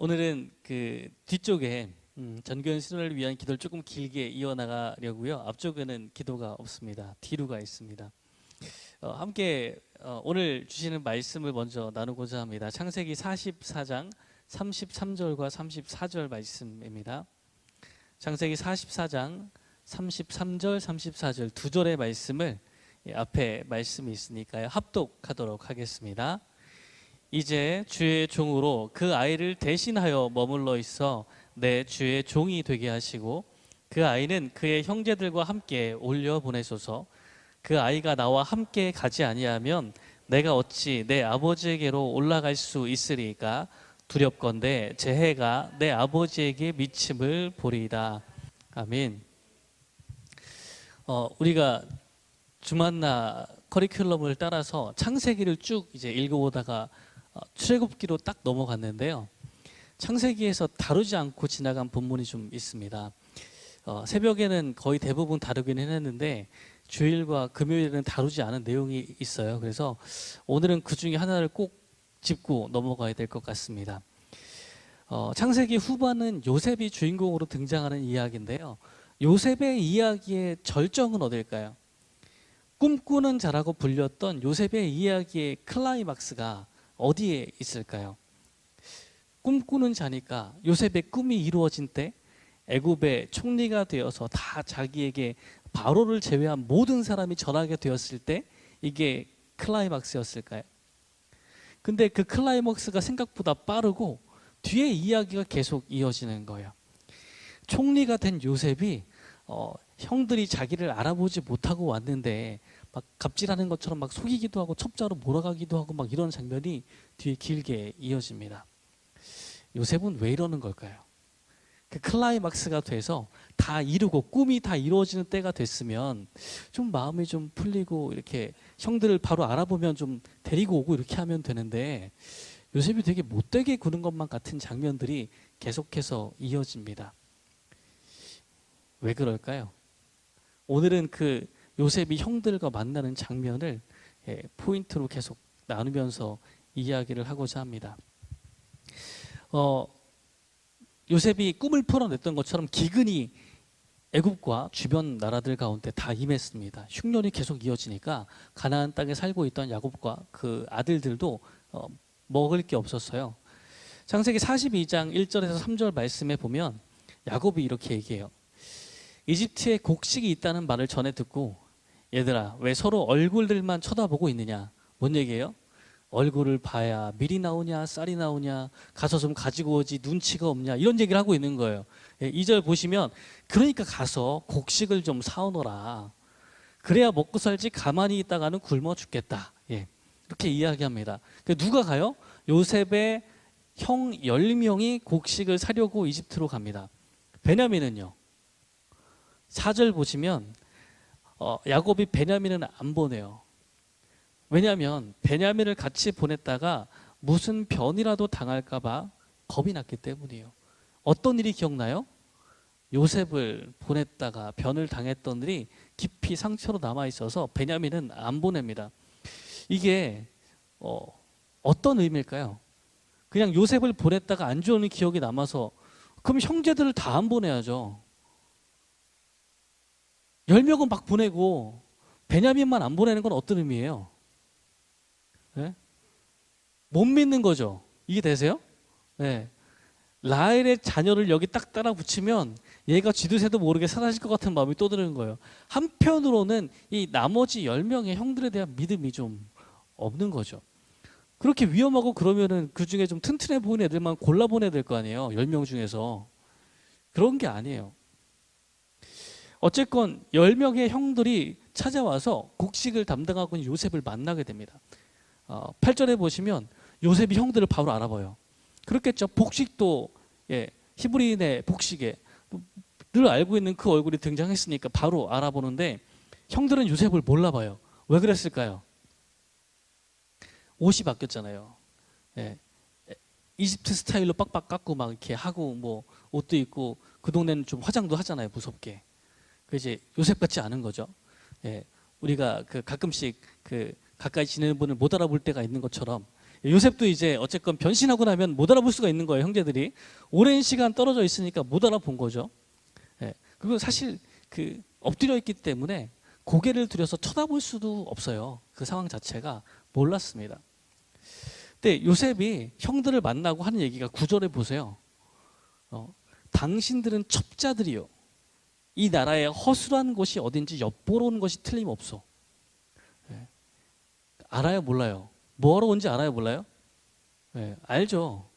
오늘은 그 뒤쪽에 전교연 신혼을 위한 기도를 조금 길게 이어나가려고요. 앞쪽에는 기도가 없습니다. 뒤로가 있습니다. 함께 오늘 주시는 말씀을 먼저 나누고자 합니다. 창세기 44장 33절과 34절 말씀입니다. 창세기 44장 33절, 34절 두 절의 말씀을 앞에 말씀이 있으니까요. 합독하도록 하겠습니다. 이제 주의 종으로 그 아이를 대신하여 머물러 있어 내 주의 종이 되게 하시고 그 아이는 그의 형제들과 함께 올려 보내소서. 그 아이가 나와 함께 가지 아니하면 내가 어찌 내 아버지에게로 올라갈 수 있으리까? 두렵건대 제 해가 내 아버지에게 미침을 보리이다. 아멘. 우리가 주만나 커리큘럼을 따라서 창세기를 쭉 이제 읽어보다가 출애굽기로 딱 넘어갔는데요. 창세기에서 다루지 않고 지나간 본문이 좀 있습니다. 새벽에는 거의 대부분 다루긴 했는데 주일과 금요일에는 다루지 않은 내용이 있어요. 그래서 오늘은 그 중에 하나를 꼭 짚고 넘어가야 될 것 같습니다. 창세기 후반은 요셉이 주인공으로 등장하는 이야기인데요. 요셉의 이야기의 절정은 어딜까요? 꿈꾸는 자라고 불렸던 요셉의 이야기의 클라이막스가 어디에 있을까요? 꿈꾸는 자니까 요셉의 꿈이 이루어진 때 애굽의 총리가 되어서 다 자기에게 바로를 제외한 모든 사람이 전하게 되었을 때 이게 클라이막스였을까요? 근데 그 클라이막스가 생각보다 빠르고 뒤에 이야기가 계속 이어지는 거예요. 총리가 된 요셉이 형들이 자기를 알아보지 못하고 왔는데 막 갑질하는 것처럼 막 속이기도 하고 첩자로 몰아가기도 하고 막 이런 장면이 뒤에 길게 이어집니다. 요셉은 왜 이러는 걸까요? 그 클라이막스가 돼서 다 이루고 꿈이 다 이루어지는 때가 됐으면 좀 마음이 좀 풀리고 이렇게 형들을 바로 알아보면 좀 데리고 오고 이렇게 하면 되는데 요셉이 되게 못되게 구는 것만 같은 장면들이 계속해서 이어집니다. 왜 그럴까요? 오늘은 그 요셉이 형들과 만나는 장면을 포인트로 계속 나누면서 이야기를 하고자 합니다. 요셉이 꿈을 풀어냈던 것처럼 기근이 애굽과 주변 나라들 가운데 다 임했습니다. 흉년이 계속 이어지니까 가나안 땅에 살고 있던 야곱과 그 아들들도 먹을 게 없었어요. 창세기 42장 1절에서 3절 말씀에 보면 야곱이 이렇게 얘기해요. 이집트에 곡식이 있다는 말을 전해 듣고 얘들아 왜 서로 얼굴들만 쳐다보고 있느냐. 뭔 얘기예요? 얼굴을 봐야 밀이 나오냐 쌀이 나오냐 가서 좀 가지고 오지 눈치가 없냐 이런 얘기를 하고 있는 거예요. 2절 보시면 그러니까 가서 곡식을 좀 사오너라. 그래야 먹고 살지 가만히 있다가는 굶어 죽겠다. 이렇게 이야기합니다. 누가 가요? 요셉의 형 10명이 곡식을 사려고 이집트로 갑니다. 베냐민은요? 4절 보시면 야곱이 베냐민은 안 보내요. 왜냐하면 베냐민을 같이 보냈다가 무슨 변이라도 당할까 봐 겁이 났기 때문이에요. 어떤 일이 기억나요? 요셉을 보냈다가 변을 당했던 일이 깊이 상처로 남아있어서 베냐민은 안 보냅니다. 이게 어떤 의미일까요? 그냥 요셉을 보냈다가 안 좋은 기억이 남아서 그럼 형제들을 다 안 보내야죠. 10명은 막 보내고 베냐민만 안 보내는 건 어떤 의미예요? 네? 못 믿는 거죠. 이게 되세요? 네. 라헬의 자녀를 여기 딱 따라 붙이면 얘가 쥐도새도 모르게 사라질 것 같은 마음이 또 드는 거예요. 한편으로는 이 나머지 10명의 형들에 대한 믿음이 좀 없는 거죠. 그렇게 위험하고 그러면은 그 중에 좀 튼튼해 보이는 애들만 골라보내야 될 거 아니에요. 10명 중에서. 그런 게 아니에요. 어쨌건 10명의 형들이 찾아와서 곡식을 담당하고 있는 요셉을 만나게 됩니다. 8절에 보시면 요셉이 형들을 바로 알아봐요. 그렇겠죠. 복식도 히브리인의 복식에 늘 알고 있는 그 얼굴이 등장했으니까 바로 알아보는데 형들은 요셉을 몰라봐요. 왜 그랬을까요? 옷이 바뀌었잖아요. 이집트 스타일로 빡빡 깎고 막 이렇게 하고 뭐 옷도 입고 그 동네는 좀 화장도 하잖아요. 무섭게. 그 이제 요셉 같지 않은 거죠. 우리가 그 가끔씩 그 가까이 지내는 분을 못 알아볼 때가 있는 것처럼 요셉도 이제 어쨌건 변신하고 나면 못 알아볼 수가 있는 거예요. 형제들이 오랜 시간 떨어져 있으니까 못 알아본 거죠. 예. 그리고 사실 그 엎드려 있기 때문에 고개를 들여서 쳐다볼 수도 없어요. 그 상황 자체가 몰랐습니다. 근데 요셉이 형들을 만나고 하는 얘기가 9절에 보세요. 당신들은 첩자들이요. 이 나라에 허술한 곳이 어딘지 엿보러 온 것이 틀림없어. 예. 알아요, 몰라요? 뭐하러 온지 알아요, 몰라요? 예, 알죠.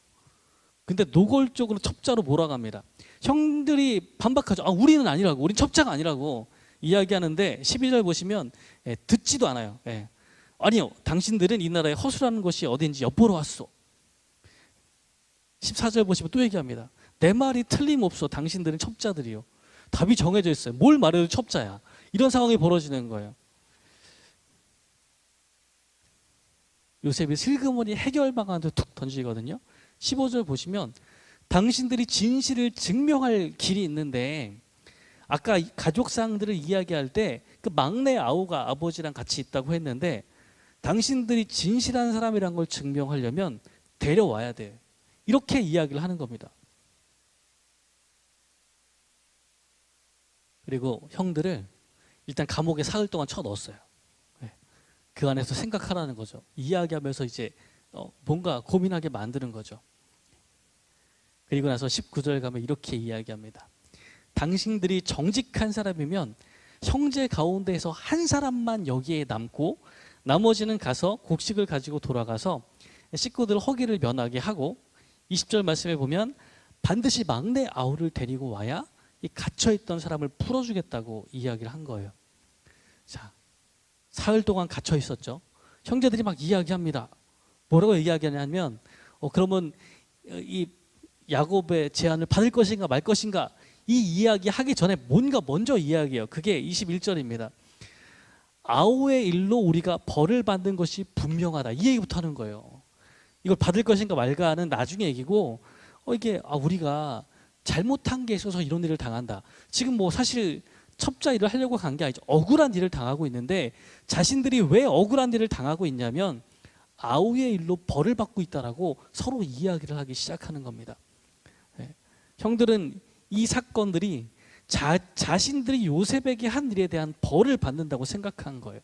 근데 노골적으로 첩자로 몰아갑니다. 형들이 반박하죠. 아, 우리는 아니라고, 우린 첩자가 아니라고 이야기하는데 12절 보시면 듣지도 않아요. 아니요, 당신들은 이 나라에 허술한 것이 어딘지 엿보러 왔어. 14절 보시면 또 얘기합니다. 내 말이 틀림없어. 당신들은 첩자들이요. 답이 정해져 있어요. 뭘 말해도 첩자야. 이런 상황이 벌어지는 거예요. 요셉이 슬그머니 해결 방안도 툭 던지거든요. 15절 보시면 당신들이 진실을 증명할 길이 있는데, 아까 가족상들을 이야기할 때 그 막내 아우가 아버지랑 같이 있다고 했는데, 당신들이 진실한 사람이란 걸 증명하려면 데려와야 돼. 이렇게 이야기를 하는 겁니다. 그리고 형들을 일단 감옥에 사흘 동안 쳐넣었어요. 그 안에서 생각하라는 거죠. 이야기하면서 이제 뭔가 고민하게 만드는 거죠. 그리고 나서 19절 가면 이렇게 이야기합니다. 당신들이 정직한 사람이면 형제 가운데에서 한 사람만 여기에 남고 나머지는 가서 곡식을 가지고 돌아가서 식구들 허기를 면하게 하고, 20절 말씀에 보면 반드시 막내 아우를 데리고 와야 이 갇혀있던 사람을 풀어주겠다고 이야기를 한 거예요. 자, 사흘 동안 갇혀 있었죠. 형제들이 막 이야기합니다. 뭐라고 이야기하냐면 그러면 이 야곱의 제안을 받을 것인가 말 것인가, 이 이야기 하기 전에 뭔가 먼저 이야기해요. 그게 21절입니다. 아우의 일로 우리가 벌을 받는 것이 분명하다. 이 얘기부터 하는 거예요. 이걸 받을 것인가 말까는 나중에 얘기고, 이게 우리가 잘못한 게 있어서 이런 일을 당한다. 지금 뭐 사실 첩자 일을 하려고 간 게 아니죠. 억울한 일을 당하고 있는데, 자신들이 왜 억울한 일을 당하고 있냐면 아우의 일로 벌을 받고 있다라고 서로 이야기를 하기 시작하는 겁니다. 형들은 이 사건들이 자신들이 요셉에게 한 일에 대한 벌을 받는다고 생각한 거예요.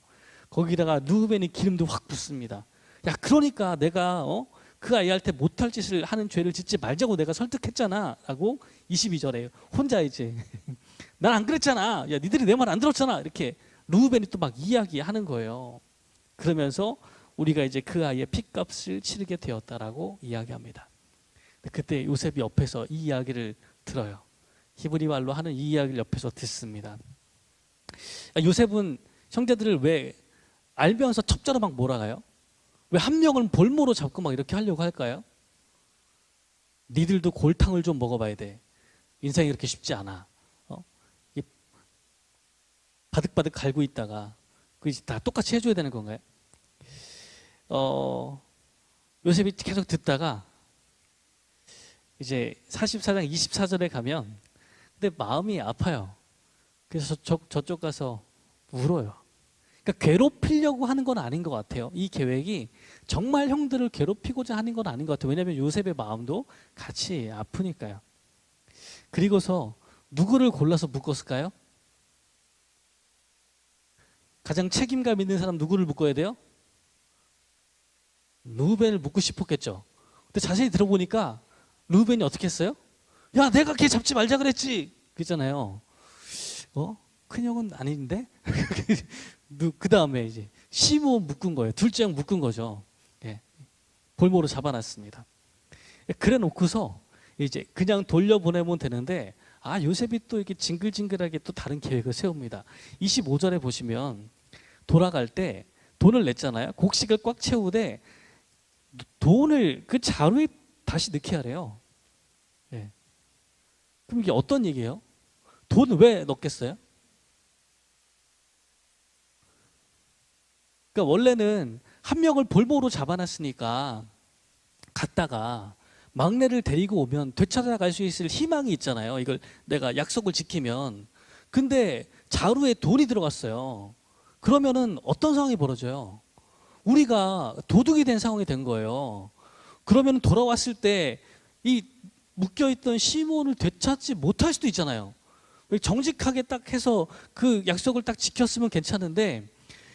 거기다가 르우벤이 기름도 확 붓습니다. 야, 그러니까 내가 그 아이한테 못할 짓을 하는 죄를 짓지 말자고 내가 설득했잖아 라고 22절에 혼자 이제 난 안 그랬잖아. 야, 니들이 내 말 안 들었잖아. 이렇게 르우벤이 또 막 이야기하는 거예요. 그러면서 우리가 이제 그 아이의 핏값을 치르게 되었다라고 이야기합니다. 그때 요셉이 옆에서 이 이야기를 들어요. 히브리 말로 하는 이 이야기를 옆에서 듣습니다. 요셉은 형제들을 왜 알면서 첩자로 막 몰아가요? 왜 한 명을 볼모로 잡고 막 이렇게 하려고 할까요? 니들도 골탕을 좀 먹어봐야 돼. 인생이 그렇게 쉽지 않아. 바득바득 갈고 있다가 그게 다 똑같이 해줘야 되는 건가요? 요셉이 계속 듣다가 이제 44장 24절에 가면, 근데 마음이 아파요. 그래서 저쪽 가서 울어요. 그러니까 괴롭히려고 하는 건 아닌 것 같아요. 이 계획이 정말 형들을 괴롭히고자 하는 건 아닌 것 같아요. 왜냐하면 요셉의 마음도 같이 아프니까요. 그리고서 누구를 골라서 묶었을까요? 가장 책임감 있는 사람 누구를 묶어야 돼요? 르우벤을 묶고 싶었겠죠. 근데 자세히 들어보니까 르우벤이 어떻게 했어요? 야, 내가 걔 잡지 말자 그랬지 그랬잖아요. 큰형은 아닌데? 그 다음에 이제 시므온 묶은 거예요. 둘째 형 묶은 거죠. 볼모로 잡아놨습니다. 그래 놓고서 이제 그냥 돌려보내면 되는데, 요셉이 또 이렇게 징글징글하게 또 다른 계획을 세웁니다. 25절에 보시면 돌아갈 때 돈을 냈잖아요. 곡식을 꽉 채우되 돈을 그 자루에 다시 넣게 하래요. 그럼 이게 어떤 얘기예요? 돈 왜 넣겠어요? 그러니까 원래는 한 명을 볼모로 잡아놨으니까 갔다가 막내를 데리고 오면 되찾아갈 수 있을 희망이 있잖아요. 이걸 내가 약속을 지키면. 근데 자루에 돈이 들어갔어요. 그러면은 어떤 상황이 벌어져요? 우리가 도둑이 된 상황이 된 거예요. 그러면 돌아왔을 때 이 묶여있던 시몬을 되찾지 못할 수도 있잖아요. 정직하게 딱 해서 그 약속을 딱 지켰으면 괜찮은데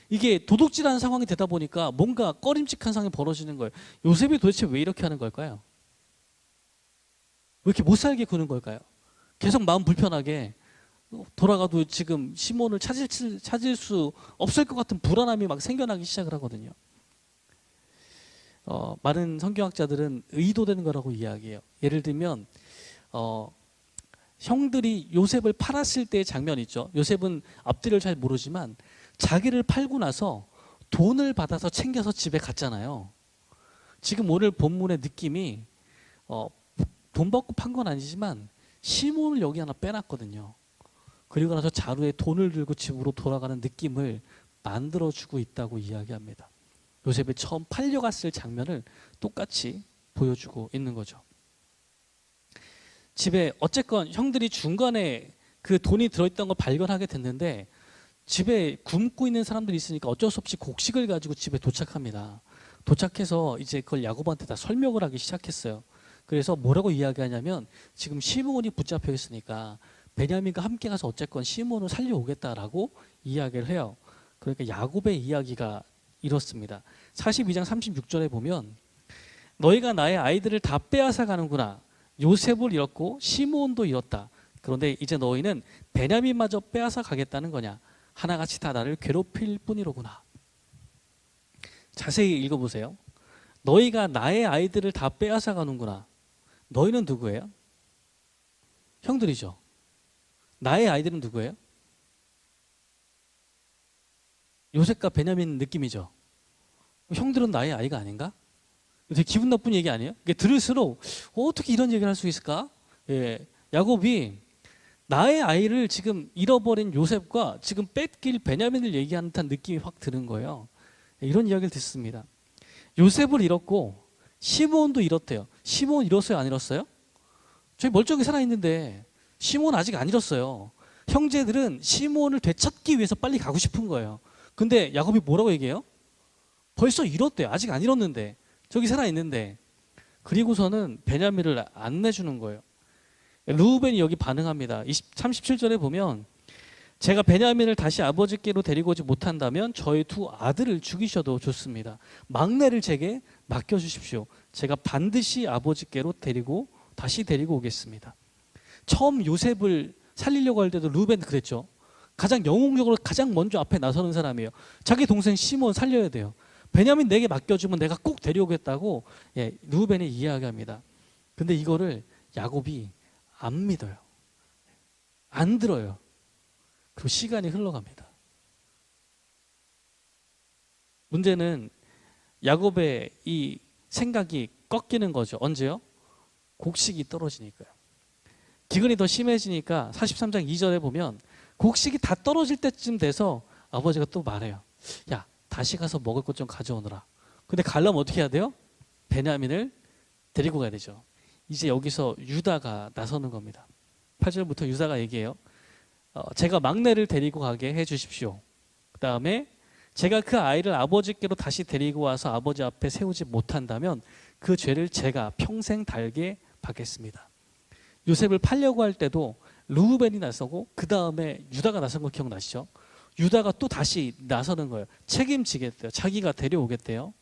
이게 도둑질하는 상황이 되다 보니까 뭔가 꺼림칙한 상황이 벌어지는 거예요. 요셉이 도대체 왜 이렇게 하는 걸까요? 왜 이렇게 못 살게 구는 걸까요? 계속 마음 불편하게 돌아가도 지금 시몬을 찾을 수 없을 것 같은 불안함이 막 생겨나기 시작을 하거든요. 많은 성경학자들은 의도되는 거라고 이야기해요. 예를 들면 형들이 요셉을 팔았을 때의 장면 있죠. 요셉은 앞뒤를 잘 모르지만 자기를 팔고 나서 돈을 받아서 챙겨서 집에 갔잖아요. 지금 오늘 본문의 느낌이 돈 받고 판 건 아니지만 시몬을 여기 하나 빼놨거든요. 그리고 나서 자루에 돈을 들고 집으로 돌아가는 느낌을 만들어주고 있다고 이야기합니다. 요셉이 처음 팔려갔을 장면을 똑같이 보여주고 있는 거죠. 집에 어쨌건 형들이 중간에 그 돈이 들어있던 걸 발견하게 됐는데 집에 굶고 있는 사람들이 있으니까 어쩔 수 없이 곡식을 가지고 집에 도착합니다. 도착해서 이제 그걸 야곱한테 다 설명을 하기 시작했어요. 그래서 뭐라고 이야기하냐면 지금 시몬이 붙잡혀 있으니까 베냐민과 함께 가서 어쨌건 시몬을 살려오겠다라고 이야기를 해요. 그러니까 야곱의 이야기가 이렇습니다. 42장 36절에 보면 너희가 나의 아이들을 다 빼앗아 가는구나. 요셉을 잃었고 시몬도 잃었다. 그런데 이제 너희는 베냐민마저 빼앗아 가겠다는 거냐. 하나같이 다 나를 괴롭힐 뿐이로구나. 자세히 읽어보세요. 너희가 나의 아이들을 다 빼앗아 가는구나. 너희는 누구예요? 형들이죠. 나의 아이들은 누구예요? 요셉과 베냐민 느낌이죠. 형들은 나의 아이가 아닌가? 되게 기분 나쁜 얘기 아니에요? 이게 들을수록 어떻게 이런 얘기를 할 수 있을까? 예, 야곱이 나의 아이를 지금 잃어버린 요셉과 지금 뺏길 베냐민을 얘기하는 듯한 느낌이 확 드는 거예요. 이런 이야기를 듣습니다. 요셉을 잃었고 시몬도 잃었대요. 시몬 잃었어요? 안 잃었어요? 저희 멀쩡히 살아있는데 시몬 아직 안 잃었어요. 형제들은 시몬을 되찾기 위해서 빨리 가고 싶은 거예요. 근데 야곱이 뭐라고 얘기해요? 벌써 잃었대요. 아직 안 잃었는데 저기 살아있는데. 그리고서는 베냐민을 안 내주는 거예요. 르우벤이 여기 반응합니다. 37절에 보면 제가 베냐민을 다시 아버지께로 데리고 오지 못한다면 저희 두 아들을 죽이셔도 좋습니다. 막내를 제게 맡겨주십시오. 제가 반드시 아버지께로 다시 데리고 오겠습니다. 처음 요셉을 살리려고 할 때도 르우벤은 그랬죠. 가장 영웅적으로 가장 먼저 앞에 나서는 사람이에요. 자기 동생 시몬 살려야 돼요. 베냐민 내게 맡겨주면 내가 꼭 데려오겠다고 르우벤이 이야기합니다. 근데 이거를 야곱이 안 믿어요. 안 들어요. 그리고 시간이 흘러갑니다. 문제는 야곱의 이 생각이 꺾이는 거죠. 언제요? 곡식이 떨어지니까요. 기근이 더 심해지니까 43장 2절에 보면 곡식이 다 떨어질 때쯤 돼서 아버지가 또 말해요. 야, 다시 가서 먹을 것 좀 가져오너라. 근데 가려면 어떻게 해야 돼요? 베냐민을 데리고 가야 되죠. 이제 여기서 유다가 나서는 겁니다. 8절부터 유다가 얘기해요. 제가 막내를 데리고 가게 해 주십시오. 그 다음에 제가 그 아이를 아버지께로 다시 데리고 와서 아버지 앞에 세우지 못한다면 그 죄를 제가 평생 달게 받겠습니다. 요셉을 팔려고 할 때도 르우벤이 나서고 그 다음에 유다가 나선 거 기억나시죠? 유다가 또 다시 나서는 거예요. 책임지겠대요. 자기가 데려오겠대요.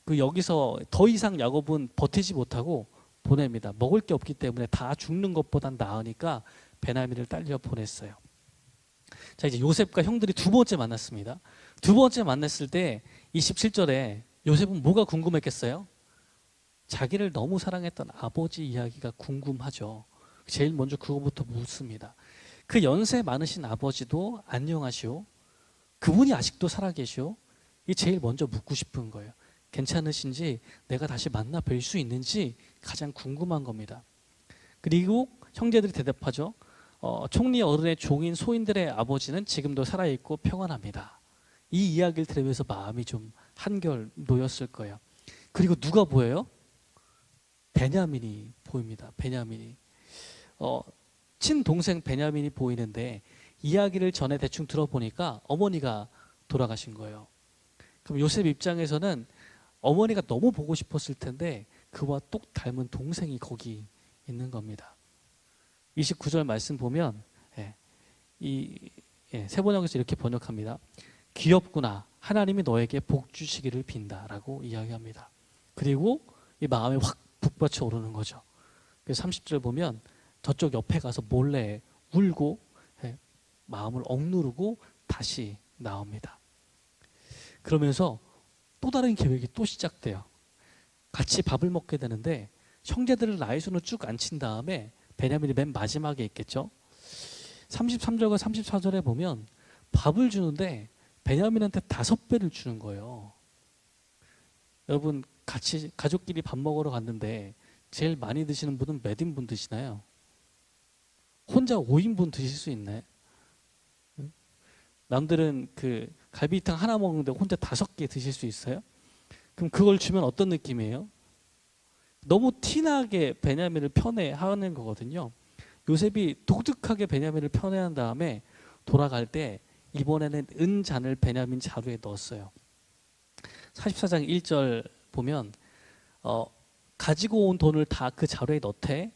그 여기서 더 이상 야곱은 버티지 못하고 보냅니다. 먹을 게 없기 때문에 다 죽는 것보단 나으니까 베냐민을 딸려 보냈어요. 자, 이제 요셉과 형들이 두 번째 만났습니다. 두 번째 만났을 때 27절에 요셉은 뭐가 궁금했겠어요? 자기를 너무 사랑했던 아버지 이야기가 궁금하죠. 제일 먼저 그거부터 묻습니다. 그 연세 많으신 아버지도 안녕하시오. 그분이 아직도 살아계시오. 이게 제일 먼저 묻고 싶은 거예요. 괜찮으신지, 내가 다시 만나 뵐 수 있는지 가장 궁금한 겁니다. 그리고 형제들이 대답하죠. 총리 어른의 종인 소인들의 아버지는 지금도 살아있고 평안합니다. 이 이야기를 들으면서 마음이 좀 한결 놓였을 거예요. 그리고 누가 보여요? 베냐민이 보입니다. 베냐민이. 친동생 베냐민이 보이는데 이야기를 전에 대충 들어보니까 어머니가 돌아가신 거예요. 그럼 요셉 입장에서는 어머니가 너무 보고 싶었을 텐데 그와 똑 닮은 동생이 거기 있는 겁니다. 29절 말씀 보면 세번역에서 이렇게 번역합니다. 귀엽구나. 하나님이 너에게 복 주시기를 빈다라고 이야기합니다. 그리고 이 마음이 확 북받쳐 오르는 거죠. 그래서 30절 보면 저쪽 옆에 가서 몰래 울고 마음을 억누르고 다시 나옵니다. 그러면서 또 다른 계획이 또 시작돼요. 같이 밥을 먹게 되는데 형제들을 나이순으로 쭉 앉힌 다음에 베냐민이 맨 마지막에 있겠죠. 33절과 34절에 보면 밥을 주는데 베냐민한테 5배를 주는 거예요. 여러분 같이 가족끼리 밥 먹으러 갔는데 제일 많이 드시는 분은 몇 인분 드시나요? 혼자 5인분 드실 수 있네. 남들은 그 갈비탕 하나 먹는데 혼자 5개 드실 수 있어요? 그럼 그걸 주면 어떤 느낌이에요? 너무 티나게 베냐민을 편애하는 거거든요. 요셉이 독특하게 베냐민을 편애한 다음에 돌아갈 때 이번에는 은잔을 베냐민 자루에 넣었어요. 44장 1절 보면 가지고 온 돈을 다 그 자루에 넣되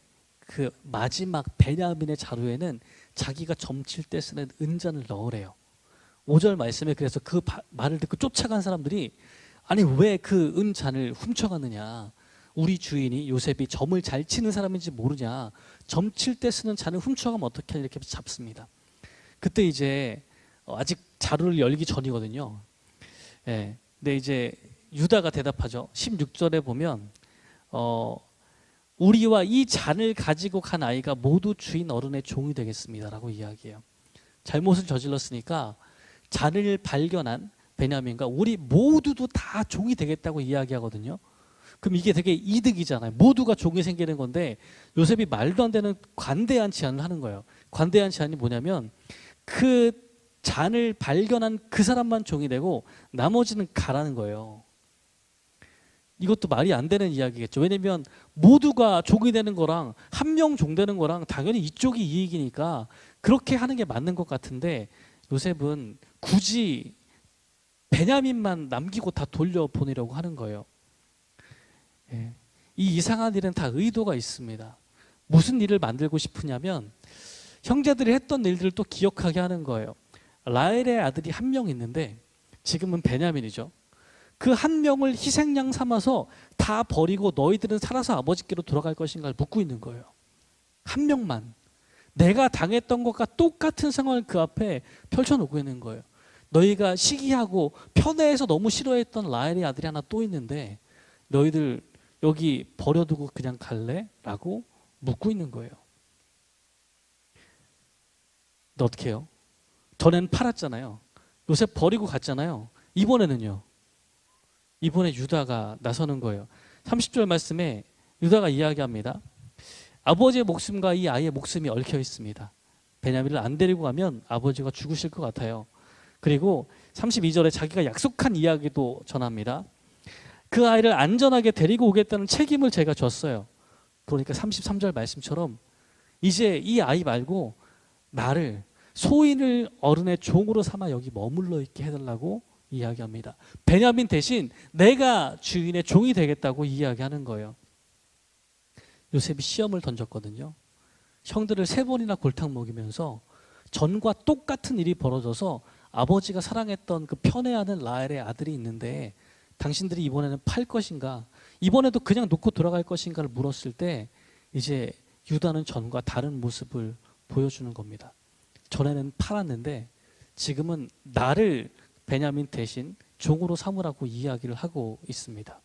그 마지막 베냐민의 자루에는 자기가 점칠 때 쓰는 은잔을 넣으래요. 5절 말씀에 그래서 그 말을 듣고 쫓아간 사람들이 아니 왜 그 은잔을 훔쳐갔느냐. 우리 주인이 요셉이 점을 잘 치는 사람인지 모르냐. 점칠 때 쓰는 잔을 훔쳐가면 어떻게 이렇게 잡습니다. 그때 이제 아직 자루를 열기 전이거든요. 근데 이제 유다가 대답하죠. 16절에 보면 우리와 이 잔을 가지고 간 아이가 모두 주인 어른의 종이 되겠습니다 라고 이야기해요. 잘못을 저질렀으니까 잔을 발견한 베냐민과 우리 모두도 다 종이 되겠다고 이야기하거든요. 그럼 이게 되게 이득이잖아요. 모두가 종이 생기는 건데 요셉이 말도 안 되는 관대한 제안을 하는 거예요. 관대한 제안이 뭐냐면 그 잔을 발견한 그 사람만 종이 되고 나머지는 가라는 거예요. 이것도 말이 안 되는 이야기겠죠. 왜냐면 모두가 종이 되는 거랑 한 명 종 되는 거랑 당연히 이쪽이 이익이니까 그렇게 하는 게 맞는 것 같은데 요셉은 굳이 베냐민만 남기고 다 돌려보내려고 하는 거예요. 이 이상한 일은 다 의도가 있습니다. 무슨 일을 만들고 싶으냐면 형제들이 했던 일들을 또 기억하게 하는 거예요. 라헬의 아들이 한 명 있는데 지금은 베냐민이죠. 그 한 명을 희생양 삼아서 다 버리고 너희들은 살아서 아버지께로 돌아갈 것인가를 묻고 있는 거예요. 한 명만. 내가 당했던 것과 똑같은 상황을 그 앞에 펼쳐놓고 있는 거예요. 너희가 시기하고 편애해서 너무 싫어했던 라헬의 아들이 하나 또 있는데 너희들 여기 버려두고 그냥 갈래? 라고 묻고 있는 거예요. 근데 어떻게 해요? 전에는 팔았잖아요. 요셉 버리고 갔잖아요. 이번에는요. 이번에 유다가 나서는 거예요. 30절 말씀에 유다가 이야기합니다. 아버지의 목숨과 이 아이의 목숨이 얽혀 있습니다. 베냐민을 안 데리고 가면 아버지가 죽으실 것 같아요. 그리고 32절에 자기가 약속한 이야기도 전합니다. 그 아이를 안전하게 데리고 오겠다는 책임을 제가 졌어요. 그러니까 33절 말씀처럼 이제 이 아이 말고 나를 소인을 어른의 종으로 삼아 여기 머물러 있게 해달라고 이야기합니다. 베냐민 대신 내가 주인의 종이 되겠다고 이야기하는 거예요. 요셉이 시험을 던졌거든요. 형들을 3번이나 골탕 먹이면서 전과 똑같은 일이 벌어져서 아버지가 사랑했던 그 편애하는 라헬의 아들이 있는데 당신들이 이번에는 팔 것인가 이번에도 그냥 놓고 돌아갈 것인가를 물었을 때 이제 유다는 전과 다른 모습을 보여주는 겁니다. 전에는 팔았는데 지금은 나를 베냐민 대신 종으로 삼으라고 이야기를 하고 있습니다.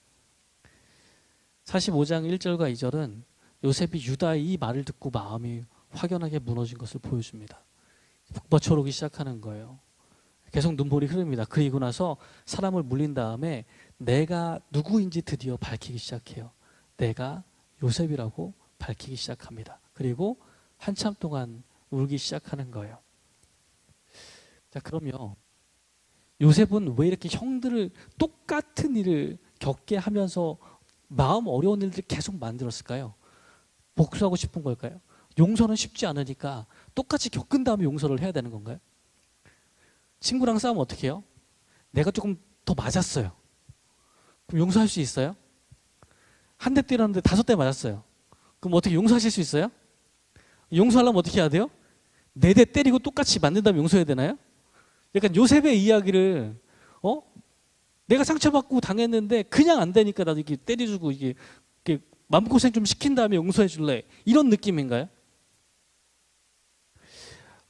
45장 1절과 2절은 요셉이 유다의 이 말을 듣고 마음이 확연하게 무너진 것을 보여줍니다. 북받쳐 오르기 시작하는 거예요. 계속 눈물이 흐릅니다. 그리고 나서 사람을 물린 다음에 내가 누구인지 드디어 밝히기 시작해요. 내가 요셉이라고 밝히기 시작합니다. 그리고 한참 동안 울기 시작하는 거예요. 자, 그럼요. 요셉은 왜 이렇게 형들을 똑같은 일을 겪게 하면서 마음 어려운 일들을 계속 만들었을까요? 복수하고 싶은 걸까요? 용서는 쉽지 않으니까 똑같이 겪은 다음에 용서를 해야 되는 건가요? 친구랑 싸우면 어떻게 해요? 내가 조금 더 맞았어요. 그럼 용서할 수 있어요? 한 대 때렸는데 5대 맞았어요. 그럼 어떻게 용서하실 수 있어요? 용서하려면 어떻게 해야 돼요? 4대 때리고 똑같이 맞는 다음에 용서해야 되나요? 약간 요셉의 이야기를 내가 상처받고 당했는데 그냥 안 되니까 나도 이렇게 때려주고 이게 마음고생 좀 시킨 다음에 용서해 줄래? 이런 느낌인가요?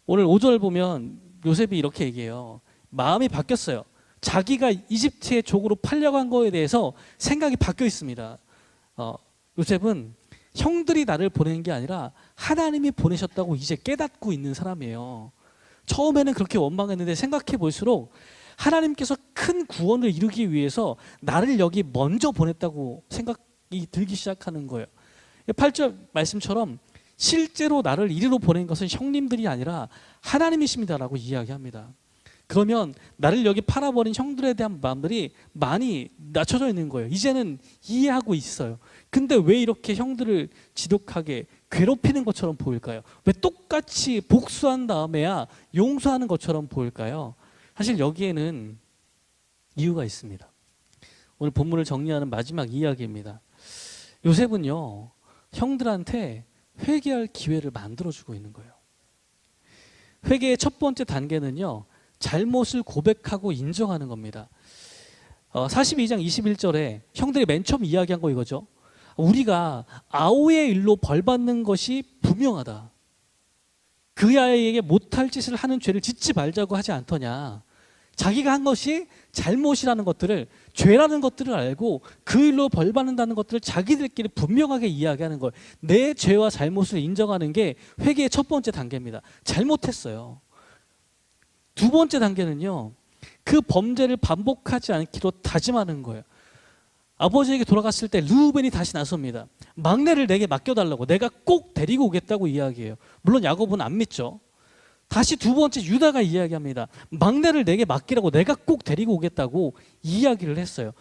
오늘 5절 보면 요셉이 이렇게 얘기해요. 마음이 바뀌었어요. 자기가 이집트의 종으로 팔려간 거에 대해서 생각이 바뀌어 있습니다. 요셉은 형들이 나를 보낸 게 아니라 하나님이 보내셨다고 이제 깨닫고 있는 사람이에요. 처음에는 그렇게 원망했는데 생각해 볼수록 하나님께서 큰 구원을 이루기 위해서 나를 여기 먼저 보냈다고 생각이 들기 시작하는 거예요. 8절 말씀처럼 실제로 나를 이리로 보낸 것은 형님들이 아니라 하나님이십니다라고 이야기합니다. 그러면 나를 여기 팔아버린 형들에 대한 마음들이 많이 낮춰져 있는 거예요. 이제는 이해하고 있어요. 근데 왜 이렇게 형들을 지독하게 괴롭히는 것처럼 보일까요? 왜 똑같이 복수한 다음에야 용서하는 것처럼 보일까요? 사실 여기에는 이유가 있습니다. 오늘 본문을 정리하는 마지막 이야기입니다. 요셉은요, 형들한테 회개할 기회를 만들어주고 있는 거예요. 회개의 첫 번째 단계는요, 잘못을 고백하고 인정하는 겁니다. 42장 21절에 형들이 맨 처음 이야기한 거 이거죠. 우리가 아우의 일로 벌받는 것이 분명하다. 그 아이에게 못할 짓을 하는 죄를 짓지 말자고 하지 않더냐. 자기가 한 것이 잘못이라는 것들을, 죄라는 것들을 알고 그 일로 벌받는다는 것들을 자기들끼리 분명하게 이야기하는 거예요. 내 죄와 잘못을 인정하는 게 회개의 첫 번째 단계입니다. 잘못했어요. 두 번째 단계는요, 그 범죄를 반복하지 않기로 다짐하는 거예요. 아버지에게 돌아갔을 때 르우벤이 다시 나섭니다. 막내를 내게 맡겨달라고, 내가 꼭 데리고 오겠다고 이야기해요. 물론 야곱은 안 믿죠. 다시 두 번째 유다가 이야기합니다. 막내를 내게 맡기라고, 내가 꼭 데리고 오겠다고 이야기를 했어요.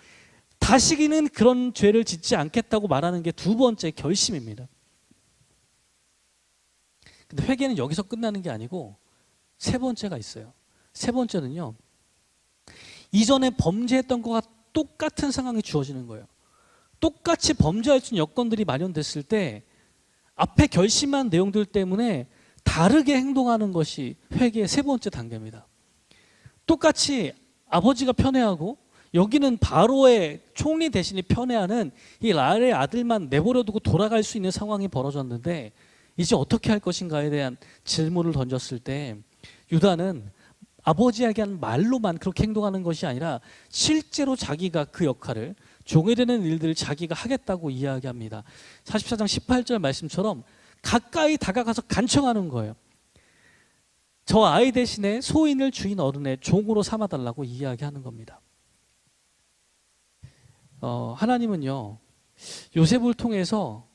다시는 그런 죄를 짓지 않겠다고 말하는 게 두 번째 결심입니다. 근데 회개는 여기서 끝나는 게 아니고 세 번째가 있어요. 세 번째는요, 이전에 범죄했던 것과 똑같은 상황이 주어지는 거예요. 똑같이 범죄할 수 있는 여건들이 마련됐을 때 앞에 결심한 내용들 때문에 다르게 행동하는 것이 회개의 세 번째 단계입니다. 똑같이 아버지가 편애하고 여기는 바로의 총리 대신에 편애하는 이 라헬의 아들만 내버려두고 돌아갈 수 있는 상황이 벌어졌는데 이제 어떻게 할 것인가에 대한 질문을 던졌을 때 유다는 아버지에게 한 말로만 그렇게 행동하는 것이 아니라 실제로 자기가 그 역할을, 종이 되는 일들을 자기가 하겠다고 이야기합니다. 44장 18절 말씀처럼 가까이 다가가서 간청하는 거예요. 저 아이 대신에 소인을 주인 어른의 종으로 삼아달라고 이야기하는 겁니다. 하나님은요, 요셉을 통해서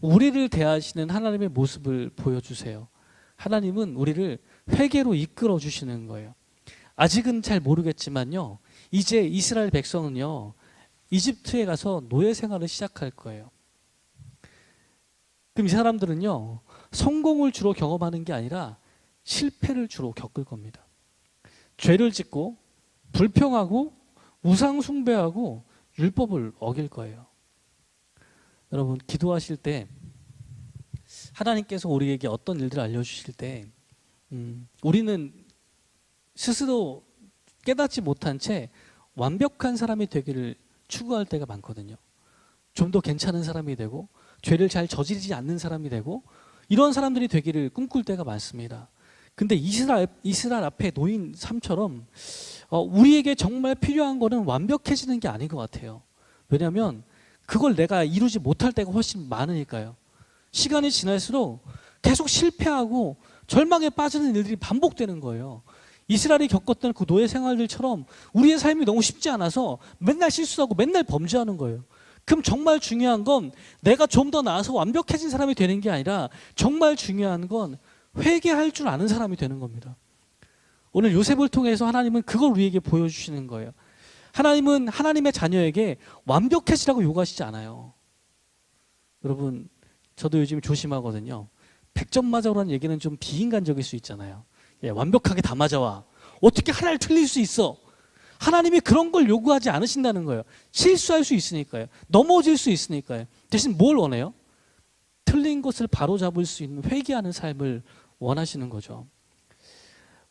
우리를 대하시는 하나님의 모습을 보여주세요. 하나님은 우리를 회개로 이끌어 주시는 거예요. 아직은 잘 모르겠지만요, 이제 이스라엘 백성은요, 이집트에 가서 노예 생활을 시작할 거예요. 그럼 이 사람들은요, 성공을 주로 경험하는 게 아니라 실패를 주로 겪을 겁니다. 죄를 짓고 불평하고 우상 숭배하고 율법을 어길 거예요. 여러분, 기도하실 때 하나님께서 우리에게 어떤 일들을 알려주실 때 우리는 스스로 깨닫지 못한 채 완벽한 사람이 되기를 추구할 때가 많거든요. 좀 더 괜찮은 사람이 되고 죄를 잘 저지르지 않는 사람이 되고 이런 사람들이 되기를 꿈꿀 때가 많습니다. 근데 이스라엘 앞에 놓인 삶처럼 우리에게 정말 필요한 거는 완벽해지는 게 아닌 것 같아요. 왜냐하면 그걸 내가 이루지 못할 때가 훨씬 많으니까요. 시간이 지날수록 계속 실패하고 절망에 빠지는 일들이 반복되는 거예요. 이스라엘이 겪었던 그 노예 생활들처럼 우리의 삶이 너무 쉽지 않아서 맨날 실수하고 맨날 범죄하는 거예요. 그럼 정말 중요한 건 내가 좀 더 나아서 완벽해진 사람이 되는 게 아니라 정말 중요한 건 회개할 줄 아는 사람이 되는 겁니다. 오늘 요셉을 통해서 하나님은 그걸 우리에게 보여주시는 거예요. 하나님은 하나님의 자녀에게 완벽해지라고 요구하시지 않아요. 여러분, 저도 요즘 조심하거든요. 100점 맞아오라는 얘기는 좀 비인간적일 수 있잖아요. 완벽하게 다 맞아와. 어떻게 하나를 틀릴 수 있어? 하나님이 그런 걸 요구하지 않으신다는 거예요. 실수할 수 있으니까요. 넘어질 수 있으니까요. 대신 뭘 원해요? 틀린 것을 바로잡을 수 있는 회개하는 삶을 원하시는 거죠.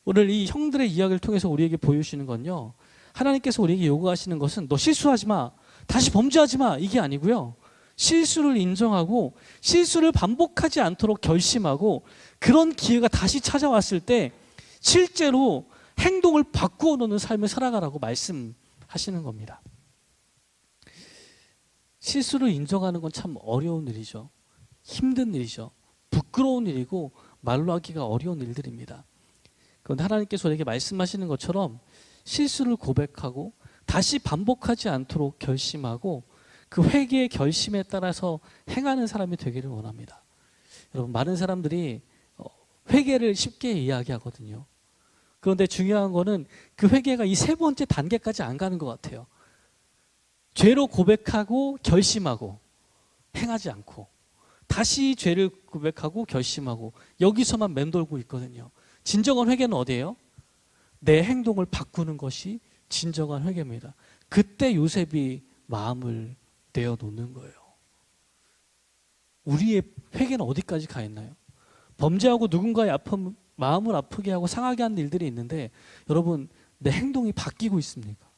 오늘 이 형들의 이야기를 통해서 우리에게 보여주시는 건요, 하나님께서 우리에게 요구하시는 것은 너 실수하지 마, 다시 범죄하지 마, 이게 아니고요, 실수를 인정하고 실수를 반복하지 않도록 결심하고 그런 기회가 다시 찾아왔을 때 실제로 행동을 바꾸어 놓는 삶을 살아가라고 말씀하시는 겁니다. 실수를 인정하는 건 참 어려운 일이죠. 힘든 일이죠. 부끄러운 일이고 말로 하기가 어려운 일들입니다. 그런데 하나님께서 우리에게 말씀하시는 것처럼 실수를 고백하고 다시 반복하지 않도록 결심하고 그 회개의 결심에 따라서 행하는 사람이 되기를 원합니다. 여러분, 많은 사람들이 회개를 쉽게 이야기하거든요. 그런데 중요한 거는 그 회개가 이 세 번째 단계까지 안 가는 것 같아요. 죄로 고백하고 결심하고 행하지 않고 다시 죄를 고백하고 결심하고 여기서만 맴돌고 있거든요. 진정한 회개는 어디예요? 내 행동을 바꾸는 것이 진정한 회개입니다. 그때 요셉이 마음을 내어놓는 거예요. 우리의 회개는 어디까지 가 있나요? 범죄하고 누군가의 마음을 아프게 하고 상하게 하는 일들이 있는데, 여러분, 내 행동이 바뀌고 있습니까?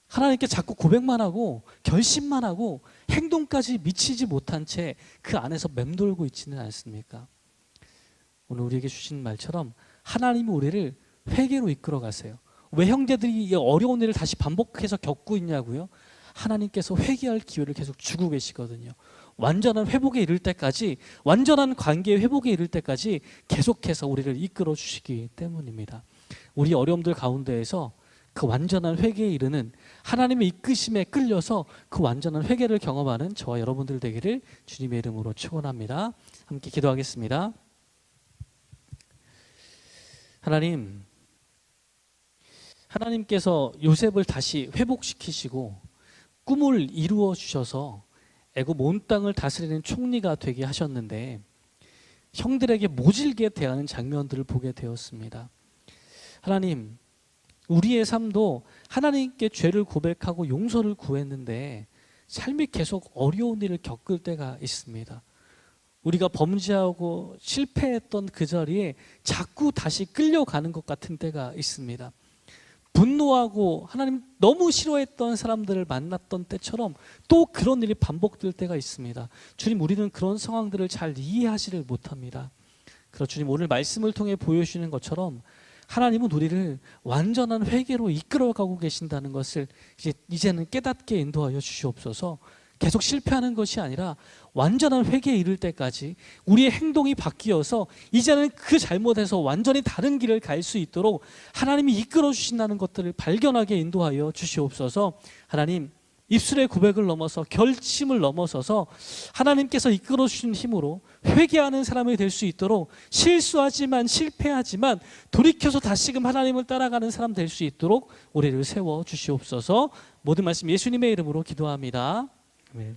하나님께 자꾸 고백만 하고 결심만 하고 행동까지 미치지 못한 채 그 안에서 맴돌고 있지는 않습니까? 오늘 우리에게 주신 말처럼 하나님이 우리를 회개로 이끌어 가세요. 왜 형제들이 이 어려운 일을 다시 반복해서 겪고 있냐고요? 하나님께서 회개할 기회를 계속 주고 계시거든요. 완전한 회복에 이를 때까지, 완전한 관계의 회복에 이를 때까지 계속해서 우리를 이끌어 주시기 때문입니다. 우리 어려움들 가운데에서 그 완전한 회개에 이르는 하나님의 이끄심에 끌려서 그 완전한 회개를 경험하는 저와 여러분들 되기를 주님의 이름으로 축원합니다. 함께 기도하겠습니다. 하나님께서 요셉을 다시 회복시키시고 꿈을 이루어 주셔서 애굽 온 땅을 다스리는 총리가 되게 하셨는데, 형들에게 모질게 대하는 장면들을 보게 되었습니다. 하나님, 우리의 삶도 하나님께 죄를 고백하고 용서를 구했는데 삶이 계속 어려운 일을 겪을 때가 있습니다. 우리가 범죄하고 실패했던 그 자리에 자꾸 다시 끌려가는 것 같은 때가 있습니다. 분노하고 하나님 너무 싫어했던 사람들을 만났던 때처럼 또 그런 일이 반복될 때가 있습니다. 주님, 우리는 그런 상황들을 잘 이해하지를 못합니다. 그래서 주님, 오늘 말씀을 통해 보여주시는 것처럼 하나님은 우리를 완전한 회개로 이끌어가고 계신다는 것을 이제는 깨닫게 인도하여 주시옵소서. 계속 실패하는 것이 아니라 완전한 회개에 이를 때까지 우리의 행동이 바뀌어서 이제는 그 잘못에서 완전히 다른 길을 갈 수 있도록 하나님이 이끌어 주신다는 것들을 발견하게 인도하여 주시옵소서. 하나님, 입술의 고백을 넘어서 결심을 넘어서서 하나님께서 이끌어 주신 힘으로 회개하는 사람이 될 수 있도록, 실수하지만 실패하지만 돌이켜서 다시금 하나님을 따라가는 사람 될 수 있도록 우리를 세워 주시옵소서. 모든 말씀 예수님의 이름으로 기도합니다. 아멘.